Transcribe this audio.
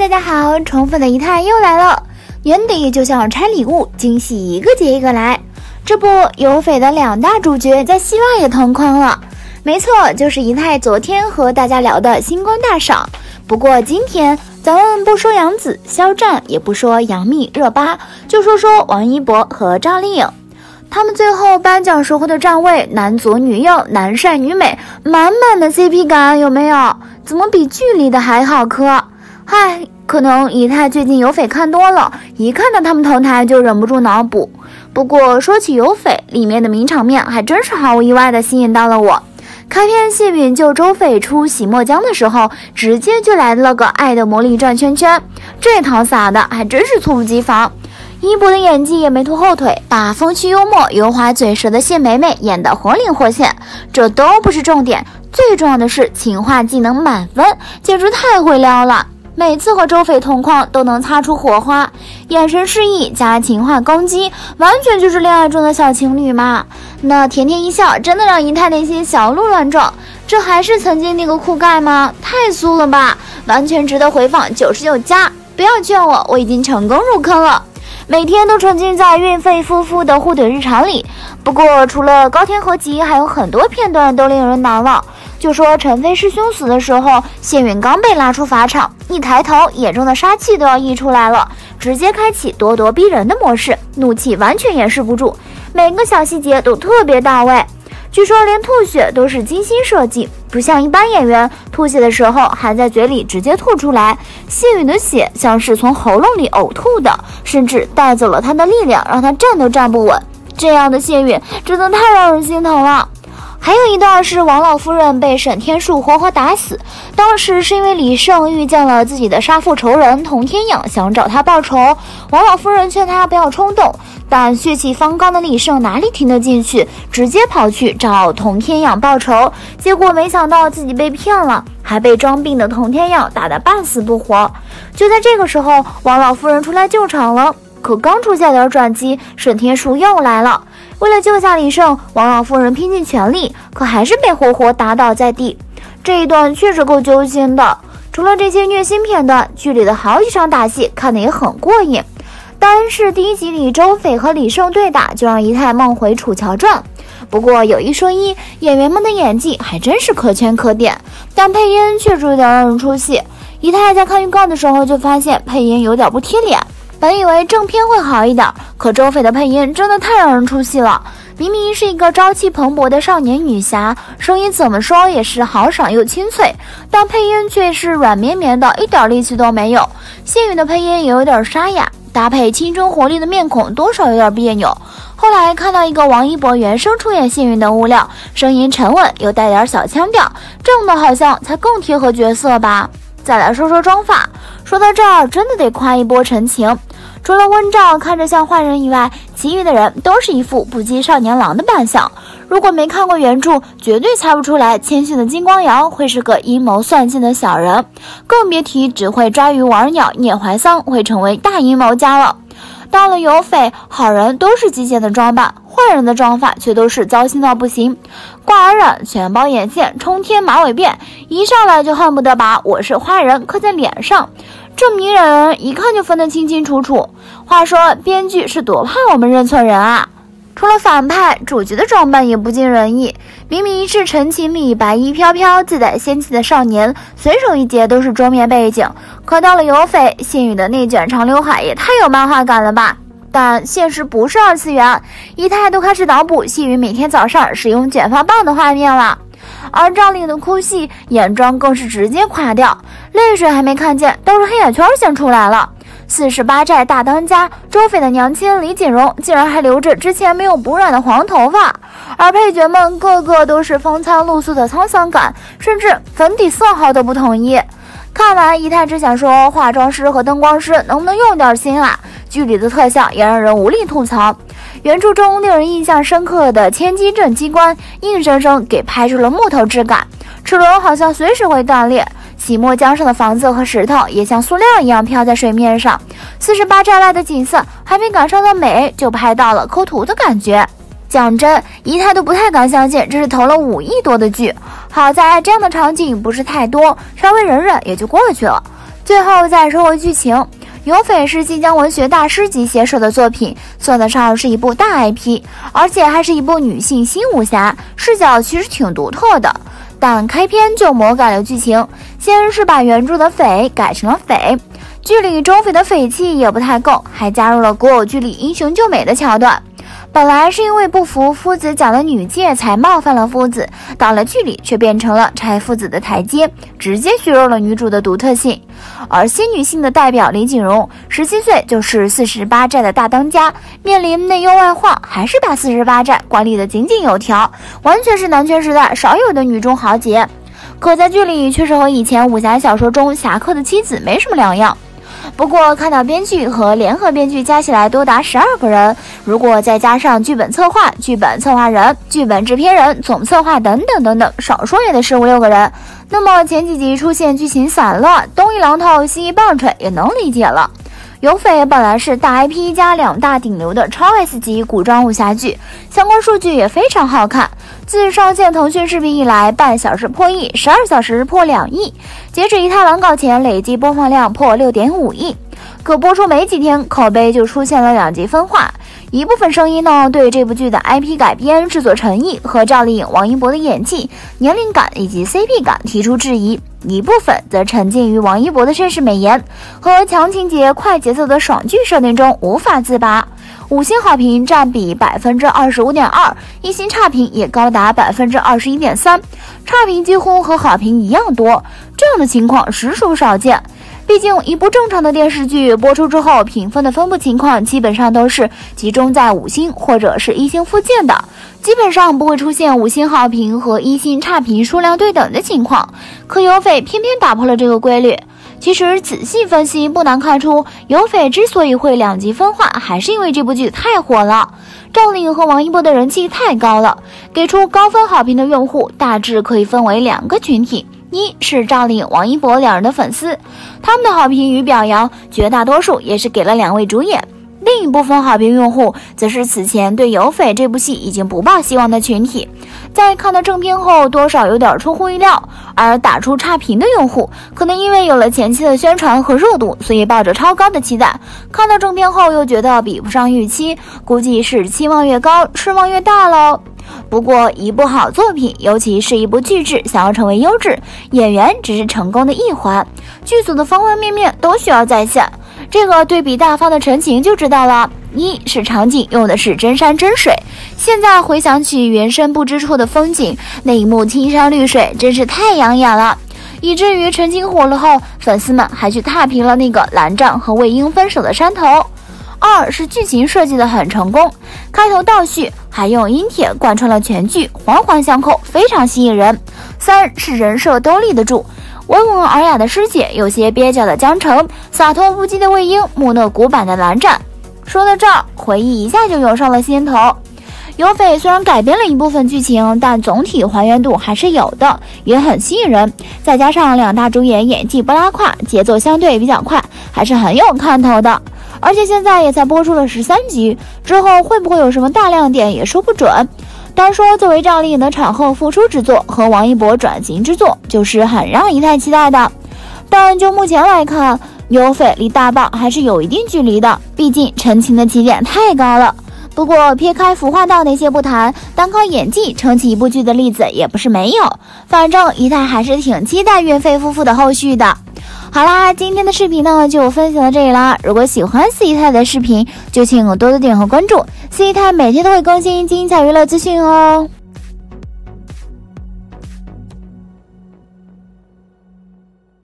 大家好，宠粉的姨太又来了。年底就像拆礼物，惊喜一个接一个来。这不，有翡的两大主角在希腊也同框了。没错，就是姨太昨天和大家聊的星光大赏。不过今天咱们不说杨紫、肖战，也不说杨幂、热巴，就说说王一博和赵丽颖。他们最后颁奖时候的站位，男左女右，男帅女美，满满的 CP 感，有没有？怎么比剧里的还好磕？嗨，可能姨太最近有翡看多了，一看到他们同台就忍不住脑补。不过说起有翡，里面的名场面还真是毫无意外的吸引到了我。开篇谢允救周翡出洗墨江的时候，直接就来了个爱的魔力转圈圈，这套撒的还真是猝不及防。一博的演技也没拖后腿，把风趣幽默、油滑嘴舌的谢梅梅演得活灵活现。这都不是重点，最重要的是情话技能满分，简直太会撩了。每次和周翡同框都能擦出火花，眼神示意加情话攻击，完全就是恋爱中的小情侣嘛。那甜甜一笑真的让姨太内心小鹿乱撞，这还是曾经那个酷盖吗？太酥了吧，完全值得回放99加。不要劝我，我已经成功入坑了。每天都沉浸在孕妇夫妇的互怼日常里。不过除了高天合集，还有很多片段都令人难忘。就说陈飞师兄死的时候，谢允刚被拉出法场，一抬头眼中的杀气都要溢出来了，直接开启咄咄逼人的模式，怒气完全掩饰不住，每个小细节都特别到位。据说连吐血都是精心设计，不像一般演员吐血的时候含在嘴里直接吐出来，谢允的血像是从喉咙里呕吐的，甚至带走了他的力量，让他站都站不稳。这样的谢允真的太让人心疼了。还有一段是王老夫人被沈天树活活打死，当时是因为李胜遇见了自己的杀父仇人童天养，想找他报仇。王老夫人劝他不要冲动，但血气方刚的李胜哪里听得进去，直接跑去找童天养报仇，结果没想到自己被骗了，还被装病的童天养打得半死不活。就在这个时候，王老夫人出来救场了，可刚出现点转机，沈天树又来了。为了救下李胜，王老夫人拼尽全力，可还是被活活打倒在地。这一段确实够揪心的。除了这些虐心片段，剧里的好几场打戏看得也很过瘾。单是第一集里周翡和李胜对打，就让姨太梦回《楚乔传》。不过有一说一，演员们的演技还真是可圈可点，但配音确实有点让人出戏。姨太在看预告的时候就发现配音有点不贴脸。本以为正片会好一点，可周翡的配音真的太让人出戏了。明明是一个朝气蓬勃的少年女侠，声音怎么说也是豪爽又清脆，但配音却是软绵绵的，一点力气都没有。谢允的配音也有点沙哑，搭配青春活力的面孔，多少有点别扭。后来看到一个王一博原声出演谢允的物料，声音沉稳又带点小腔调，这样的好像才更贴合角色吧。再来说说妆发，说到这儿真的得夸一波陈晴。除了温兆看着像坏人以外，其余的人都是一副不羁少年郎的扮相。如果没看过原著，绝对猜不出来谦逊的金光瑶会是个阴谋算计的小人，更别提只会抓鱼玩鸟聂怀桑会成为大阴谋家了。到了有翡，好人都是极简的装扮，坏人的妆发却都是糟心到不行，挂耳染、全包眼线、冲天马尾辫，一上来就恨不得把我是坏人刻在脸上，这迷人一看就分得清清楚楚。话说编剧是多怕我们认错人啊。除了反派，主角的装扮也不尽人意。明明是陈情里白衣飘飘自带仙气的少年，随手一截都是桌面背景，可到了有翡，谢允的内卷长刘海也太有漫画感了吧。但现实不是二次元，姨太都开始脑补谢允每天早上使用卷发棒的画面了。而赵丽颖的哭戏，眼妆更是直接垮掉，泪水还没看见，倒是黑眼圈先出来了。48寨大当家周翡的娘亲李锦荣竟然还留着之前没有补染的黄头发，而配角们个个都是风餐露宿的沧桑感，甚至粉底色号都不统一。看完姨太只想说，化妆师和灯光师能不能用点心啊？剧里的特效也让人无力吐槽。原著中令人印象深刻的千机阵机关，硬生生给拍出了木头质感，齿轮好像随时会断裂。洗墨江上的房子和石头也像塑料一样飘在水面上，48寨外的景色还没赶上的美，就拍到了抠图的感觉。讲真，姨太都不太敢相信这是投了5亿多的剧，好在这样的场景不是太多，稍微忍忍也就过去了。最后再说回剧情，有匪是晋江文学大师级携手的作品，算得上是一部大 IP， 而且还是一部女性新武侠，视角其实挺独特的。但开篇就魔改了剧情，先是把原著的匪改成了匪，剧里周匪的匪气也不太够，还加入了古偶剧里英雄救美的桥段。本来是因为不服夫子讲的女戒才冒犯了夫子，到了剧里却变成了拆夫子的台阶，直接削弱了女主的独特性。而新女性的代表李锦荣，17岁就是48寨的大当家，面临内忧外患，还是把48寨管理得井井有条，完全是男权时代少有的女中豪杰。可在剧里确实和以前武侠小说中侠客的妻子没什么两样。不过看到编剧和联合编剧加起来多达12个人，如果再加上剧本策划、剧本策划人、剧本制片人、总策划等等，少说也得是5、6个人，那么前几集出现剧情散乱、东一榔头西一棒槌也能理解了。有匪本来是大 IP 加2大顶流的超 S 级古装武侠剧，相关数据也非常好看。自上线腾讯视频以来，半小时破亿，12小时破2亿，截止一泰完稿前累计播放量破6.5亿。可播出没几天，口碑就出现了2极分化。一部分声音呢，对这部剧的 IP 改编、制作诚意和赵丽颖、王一博的演技、年龄感以及 CP 感提出质疑；一部分则沉浸于王一博的绅士美颜和强情节、快节奏的爽剧设定中无法自拔。5星好评占比 25.2%， 1星差评也高达 21.3%， 差评几乎和好评一样多，这样的情况实属少见。毕竟一部正常的电视剧播出之后，评分的分布情况基本上都是集中在5星或者是1星附近的，基本上不会出现5星好评和1星差评数量对等的情况。可有匪偏偏打破了这个规律。其实仔细分析，不难看出，有匪之所以会2极分化，还是因为这部剧太火了，赵丽颖和王一博的人气太高了。给出高分好评的用户大致可以分为2个群体，一是赵丽颖、王一博2人的粉丝，他们的好评与表扬绝大多数也是给了2位主演。另一部分好评用户则是此前对有匪这部戏已经不抱希望的群体，在看到正片后多少有点出乎意料，而打出差评的用户可能因为有了前期的宣传和热度，所以抱着超高的期待，看到正片后又觉得比不上预期，估计是期望越高失望越大咯。不过一部好作品，尤其是一部剧质想要成为优质，演员只是成功的一环，剧组的方方面面都需要在线。这个对比大方的陈情就知道了，一是场景用的是真山真水，现在回想起原身不知处的风景，那一幕青山绿水真是太养眼了，以至于陈情火了后，粉丝们还去踏平了那个蓝湛和魏婴分手的山头。二是剧情设计的很成功，开头倒叙还用阴帖贯穿了全剧，环环相扣，非常吸引人。三是人设都立得住，温文尔雅的师姐，有些蹩脚的江澄，洒脱不羁的魏婴，木讷古板的蓝湛。说到这儿，回忆一下就涌上了心头。有匪虽然改编了一部分剧情，但总体还原度还是有的，也很吸引人。再加上2大主演演技不拉胯，节奏相对比较快，还是很有看头的。而且现在也才播出了13集，之后会不会有什么大亮点也说不准。单说作为赵丽颖的产后复出之作和王一博转型之作，就是很让一泰期待的。但就目前来看，有匪离大棒还是有一定距离的，毕竟陈情的起点太高了。不过撇开服化道那些不谈，单靠演技撑起一部剧的例子也不是没有。反正一泰还是挺期待岳飞夫妇的后续的。好啦，今天的视频呢就分享到这里啦。如果喜欢四姨太的视频，就请多多点和关注，四姨太每天都会更新精彩娱乐资讯哦。